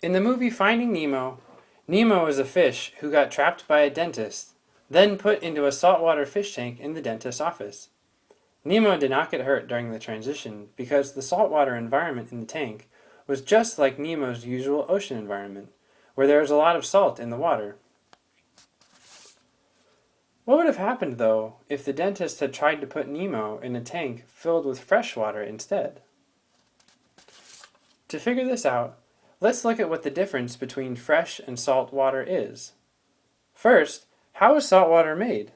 In the movie Finding Nemo, Nemo is a fish who got trapped by a dentist, then put into a saltwater fish tank in the dentist's office. Nemo did not get hurt during the transition because the saltwater environment in the tank was just like Nemo's usual ocean environment, where there is a lot of salt in the water. What would have happened, though, if the dentist had tried to put Nemo in a tank filled with fresh water instead? To figure this out, let's look at what the difference between fresh and salt water is. First, how is salt water made?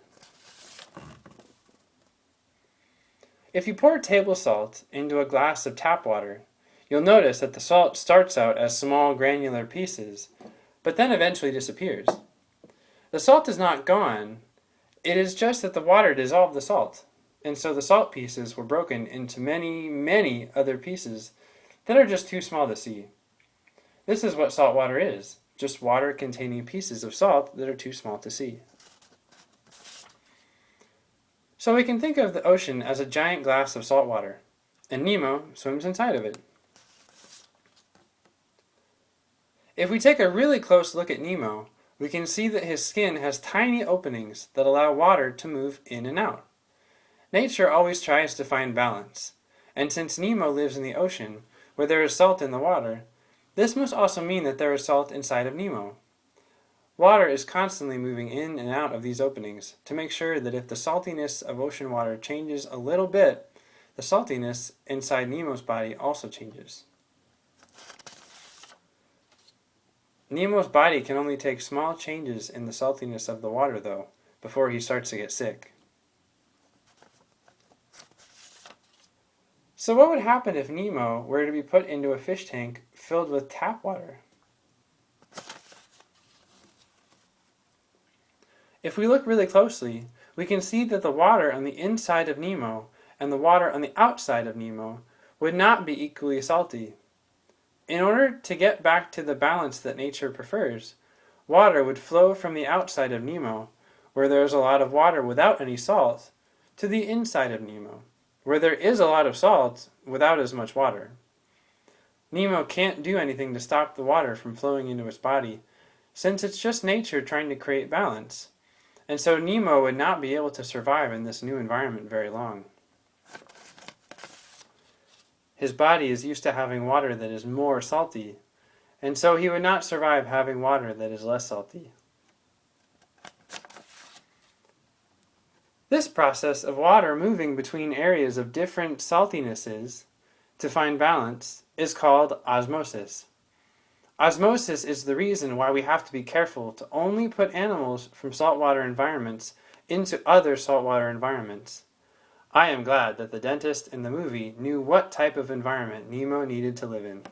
If you pour table salt into a glass of tap water, you'll notice that the salt starts out as small granular pieces, but then eventually disappears. The salt is not gone, it is just that the water dissolved the salt, and so the salt pieces were broken into many, many other pieces that are just too small to see. This is what salt water is, just water containing pieces of salt that are too small to see. So we can think of the ocean as a giant glass of salt water, and Nemo swims inside of it. If we take a really close look at Nemo, we can see that his skin has tiny openings that allow water to move in and out. Nature always tries to find balance, and since Nemo lives in the ocean, where there is salt in the water, this must also mean that there is salt inside of Nemo. Water is constantly moving in and out of these openings to make sure that if the saltiness of ocean water changes a little bit, the saltiness inside Nemo's body also changes. Nemo's body can only take small changes in the saltiness of the water, though, before he starts to get sick. So what would happen if Nemo were to be put into a fish tank filled with tap water? If we look really closely, we can see that the water on the inside of Nemo and the water on the outside of Nemo would not be equally salty. In order to get back to the balance that nature prefers, water would flow from the outside of Nemo, where there is a lot of water without any salt, to the inside of Nemo, where there is a lot of salt without as much water. Nemo can't do anything to stop the water from flowing into his body, since it's just nature trying to create balance, and so Nemo would not be able to survive in this new environment very long. His body is used to having water that is more salty, and so he would not survive having water that is less salty. This process of water moving between areas of different saltinesses to find balance is called osmosis. Osmosis is the reason why we have to be careful to only put animals from saltwater environments into other saltwater environments. I am glad that the dentist in the movie knew what type of environment Nemo needed to live in.